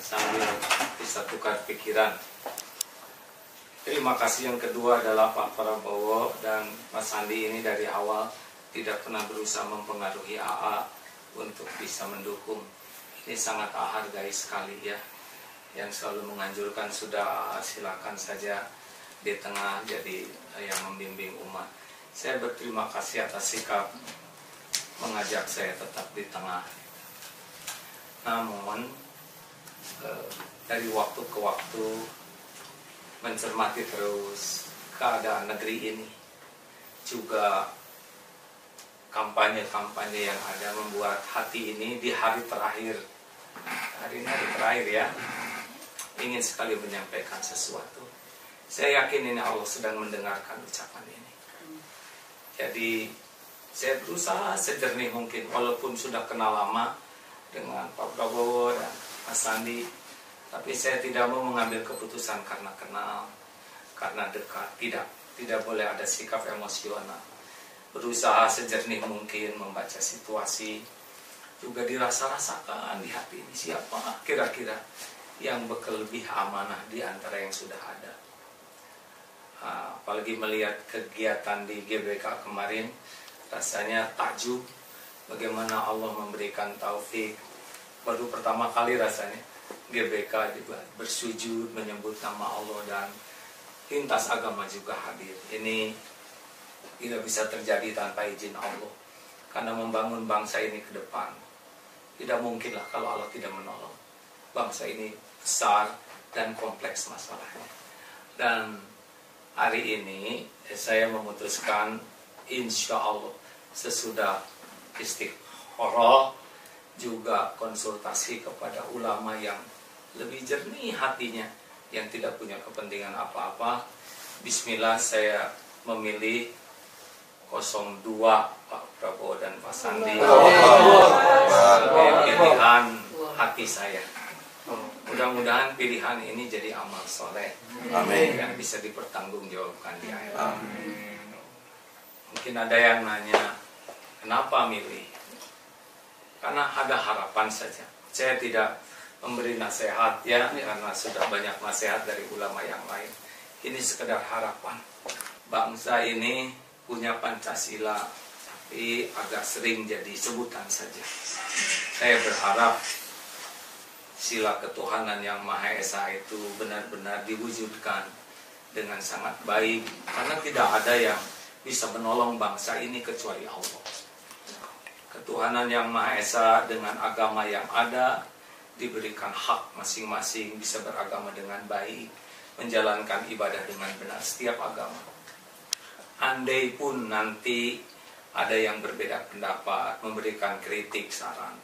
sambil bisa tukar pikiran. Terima kasih yang kedua adalah Pak Prabowo dan Mas Sandi ini dari awal tidak pernah berusaha mempengaruhi AA untuk bisa mendukung. Ini sangat hargai sekali ya. Yang selalu menganjurkan sudah silakan saja di tengah jadi yang membimbing umat. Saya berterima kasih atas sikap mengajak saya tetap di tengah. Namun dari waktu ke waktu mencermati terus keadaan negeri ini, juga kampanye-kampanye yang ada membuat hati ini di hari terakhir, hari ini hari terakhir ya, ingin sekali menyampaikan sesuatu. Saya yakin ini Allah sedang mendengarkan ucapan ini. Jadi saya berusaha sejernih mungkin, walaupun sudah kenal lama dengan Pak Prabowo dan Mas Sandi, tapi saya tidak mau mengambil keputusan karena kenal, karena dekat. Tidak boleh ada sikap emosional. Berusaha sejernih mungkin membaca situasi, juga dirasa-rasakan di hati ini siapa kira-kira yang lebih amanah di antara yang sudah ada. Apalagi melihat kegiatan di GBK kemarin, rasanya takjub bagaimana Allah memberikan taufik. Baru pertama kali rasanya GBK juga bersujud menyebut nama Allah dan lintas agama juga hadir. Ini tidak bisa terjadi tanpa izin Allah, karena membangun bangsa ini ke depan tidak mungkinlah kalau Allah tidak menolong. Bangsa ini besar dan kompleks masalahnya. Dan hari ini saya memutuskan insya Allah sesudah istikharah juga konsultasi kepada ulama yang lebih jernih hatinya, yang tidak punya kepentingan apa-apa. Bismillah, saya memilih 02 Pak Prabowo dan Pak Sandi sebagai pilihan hati saya. Mudah-mudahan pilihan ini jadi amal soleh, amin, yang bisa dipertanggungjawabkan di akhirat. Mungkin ada yang nanya, kenapa milih? Karena ada harapan saja. Saya tidak memberi nasihat ya, karena sudah banyak nasihat dari ulama yang lain. Ini sekedar harapan. Bangsa ini punya Pancasila, tapi agak sering jadi sebutan saja. Saya berharap sila ketuhanan yang Maha Esa itu benar-benar diwujudkan dengan sangat baik, karena tidak ada yang bisa menolong bangsa ini kecuali Allah. Ketuhanan yang Maha Esa dengan agama yang ada diberikan hak masing-masing bisa beragama dengan baik, menjalankan ibadah dengan benar setiap agama. Andai pun nanti ada yang berbeda pendapat, memberikan kritik, saran,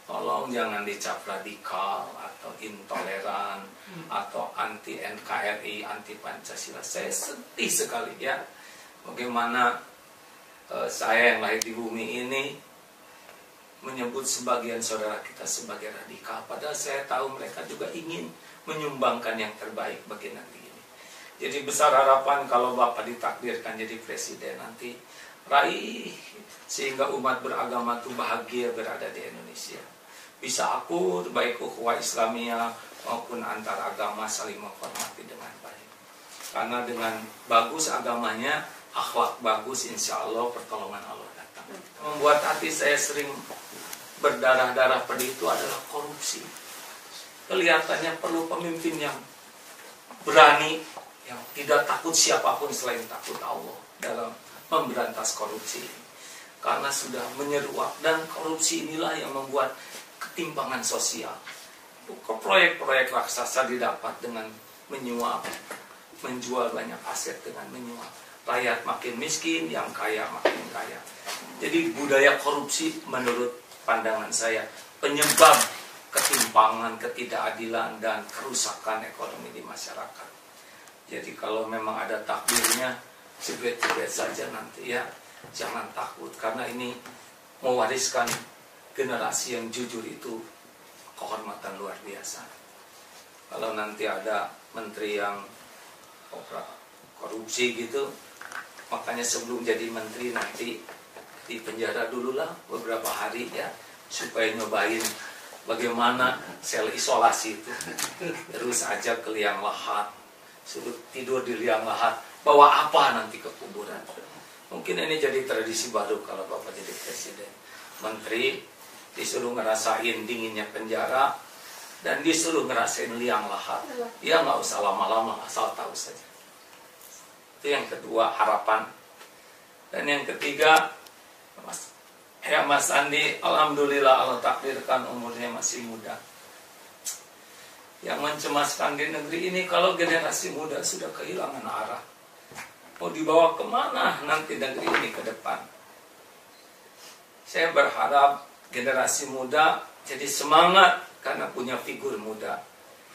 tolong jangan dicap radikal atau intoleran atau anti NKRI, anti Pancasila. Saya sedih sekali ya, bagaimana saya yang lahir di bumi ini menyebut sebagian saudara kita sebagai radikal, padahal saya tahu mereka juga ingin menyumbangkan yang terbaik bagi negeri ini. Jadi besar harapan kalau Bapak ditakdirkan jadi presiden nanti, raih sehingga umat beragama itu bahagia berada di Indonesia. Bisa akur baik ukhuwah Islamiyah maupun antar agama saling menghormati dengan baik. Karena dengan bagus agamanya, akhlak bagus, insya Allah pertolongan Allah datang. Membuat hati saya sering berdarah-darah pedih itu adalah korupsi. Kelihatannya perlu pemimpin yang berani, yang tidak takut siapapun selain takut Allah dalam memberantas korupsi ini. Karena sudah menyeruak, dan korupsi inilah yang membuat ketimpangan sosial. Proyek-proyek raksasa didapat dengan menyuap, menjual banyak aset dengan menyuap. Rakyat makin miskin, yang kaya makin kaya. Jadi budaya korupsi menurut pandangan saya penyebab ketimpangan, ketidakadilan, dan kerusakan ekonomi di masyarakat. Jadi kalau memang ada takdirnya, jebret-jebret saja nanti ya, jangan takut, karena ini mewariskan generasi yang jujur itu kehormatan luar biasa. Kalau nanti ada menteri yang korupsi gitu, makanya sebelum jadi menteri nanti di penjara dulu lah beberapa hari ya, supaya nyobain bagaimana sel isolasi itu. Terus ajak ke liang lahat, suruh tidur di liang lahat, bawa apa nanti ke kuburan. Mungkin ini jadi tradisi baru kalau Bapak jadi presiden. Menteri disuruh ngerasain dinginnya penjara, dan disuruh ngerasain liang lahat. Ya nggak usah lama-lama, asal tahu saja. Itu yang kedua, harapan. Dan yang ketiga, Mas Andi, alhamdulillah Allah takdirkan umurnya masih muda. Yang mencemaskan di negeri ini kalau generasi muda sudah kehilangan arah. Mau dibawa kemana nanti negeri ini ke depan? Saya berharap generasi muda jadi semangat karena punya figur muda.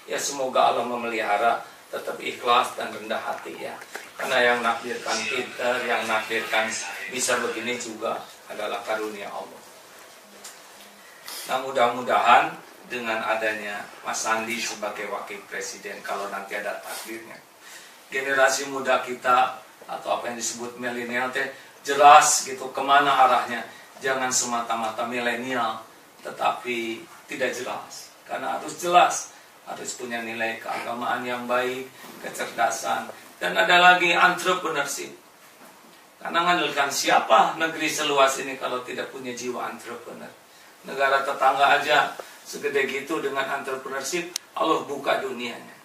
Ya semoga Allah memelihara tetap ikhlas dan rendah hati ya. Karena yang nakdirkan pintar, yang nakdirkan bisa begini juga adalah karunia Allah. Nah mudah-mudahan dengan adanya Mas Andi sebagai wakil presiden, kalau nanti ada takdirnya, generasi muda kita atau apa yang disebut milenial jelas gitu kemana arahnya. Jangan semata-mata milenial tetapi tidak jelas. Karena harus jelas, harus punya nilai keagamaan yang baik, kecerdasan, dan ada lagi entrepreneurship. Karena mengandalkan siapa negeri seluas ini kalau tidak punya jiwa entrepreneur. Negara tetangga aja segede gitu dengan entrepreneurship, Allah buka dunianya.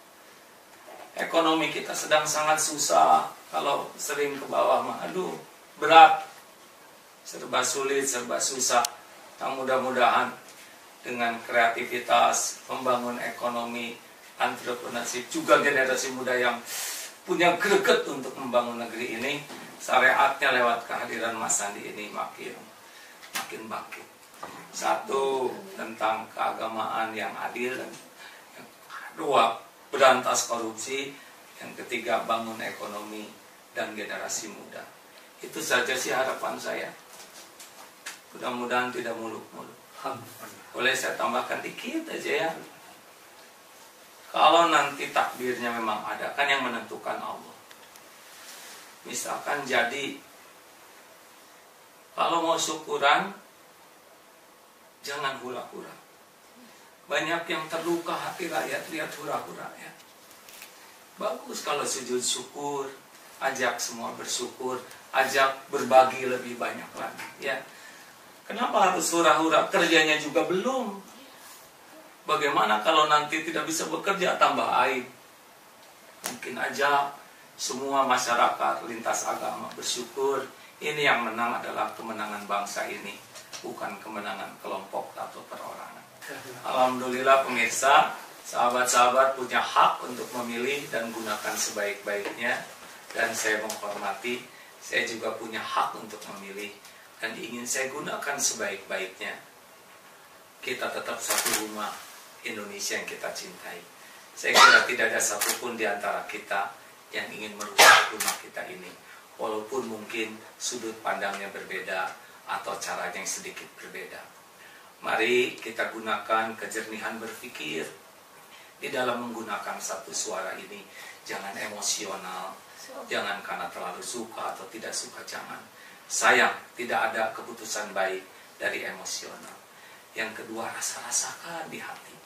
Ekonomi kita sedang sangat susah, kalau sering ke bawah mah aduh berat, serba sulit, serba susah. Nah, mudah-mudahan dengan kreativitas membangun ekonomi, entrepreneurship, juga generasi muda yang punya greget untuk membangun negeri ini, syariatnya lewat kehadiran Mas Andi ini makin bangkit. Satu, tentang keagamaan yang adil. Yang kedua, berantas korupsi. Yang ketiga, bangun ekonomi dan generasi muda. Itu saja sih harapan saya. Mudah-mudahan tidak muluk-muluk. Boleh saya tambahkan dikit aja ya. Kalau nanti takdirnya memang ada, kan yang menentukan Allah. Misalkan jadi, kalau mau syukuran, jangan hura-hura. Banyak yang terluka hati rakyat, lihat hura-hura ya. Bagus kalau sujud syukur, ajak semua bersyukur, ajak berbagi lebih banyak lagi ya. Kenapa harus hura-hura? Kerjanya juga belum. Bagaimana kalau nanti tidak bisa bekerja, tambah aib. Mungkin aja semua masyarakat lintas agama bersyukur. Ini yang menang adalah kemenangan bangsa ini, bukan kemenangan kelompok atau perorangan. Alhamdulillah pemirsa, sahabat-sahabat punya hak untuk memilih dan gunakan sebaik-baiknya. Dan saya menghormati, saya juga punya hak untuk memilih dan ingin saya gunakan sebaik-baiknya. Kita tetap satu rumah, Indonesia yang kita cintai. Saya kira tidak ada satupun di antara kita yang ingin merusak rumah kita ini, walaupun mungkin sudut pandangnya berbeda atau caranya yang sedikit berbeda. Mari kita gunakan kejernihan berpikir di dalam menggunakan satu suara ini. Jangan emosional, jangan karena terlalu suka atau tidak suka, jangan. Sayang, tidak ada keputusan baik dari emosional. Yang kedua, rasa-rasakan di hati.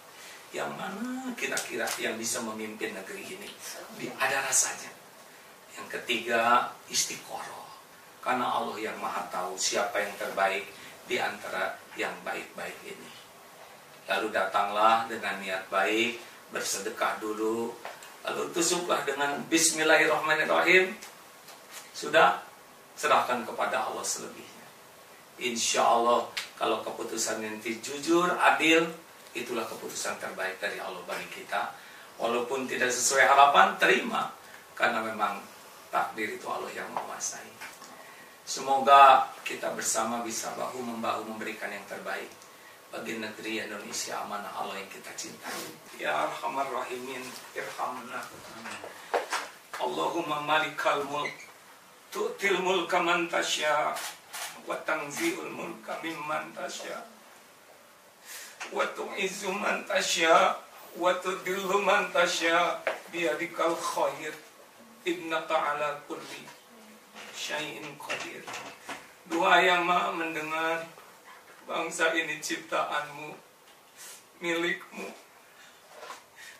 Yang mana kira-kira yang bisa memimpin negeri ini? Ada rasanya. Yang ketiga, istiqoroh. Karena Allah yang maha tahu siapa yang terbaik di antara yang baik-baik ini. Lalu datanglah dengan niat baik, bersedekah dulu. Lalu tusuklah dengan Bismillahirrahmanirrahim. Sudah, serahkan kepada Allah selebihnya. Insya Allah, kalau keputusan nanti jujur, adil, itulah keputusan terbaik dari Allah bagi kita. Walaupun tidak sesuai harapan, terima. Karena memang takdir itu Allah yang menguasai. Semoga kita bersama bisa bahu-membahu memberikan yang terbaik bagi negeri Indonesia, amanah Allah yang kita cintai. Ya Arhamar Rahimin, irhamna. Allahumma malikal mulk, tu'til mulka man tasya, wa tanzi'ul mulka mimman tasya, wa tu'izzu man tasya, wa tudillu man tasya, biyadikal khair, innaka ala kulli syai'in qadir. Doa yang maha mendengar, bangsa ini ciptaanmu, milik-Mu.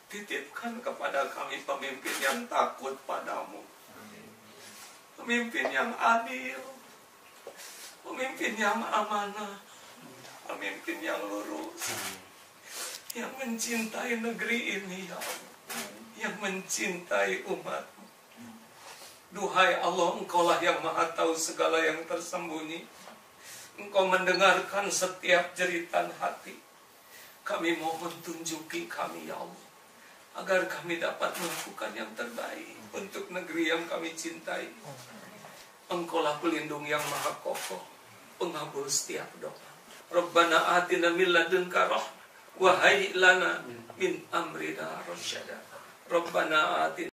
Titipkan kepada kami pemimpin yang takut padamu, pemimpin yang adil, pemimpin yang amanah, pemimpin yang lurus, yang mencintai negeri ini ya Allah, yang mencintai umat. Duhai Allah, Engkaulah yang maha tahu segala yang tersembunyi. Engkau mendengarkan setiap jeritan hati. Kami mohon tunjuki kami ya Allah, agar kami dapat melakukan yang terbaik untuk negeri yang kami cintai. Engkaulah pelindung yang maha kokoh, pengabul setiap doa. Rabbana atina min ladunka rahmah wa hayyi lana min amrina rasyada. Rabbana atina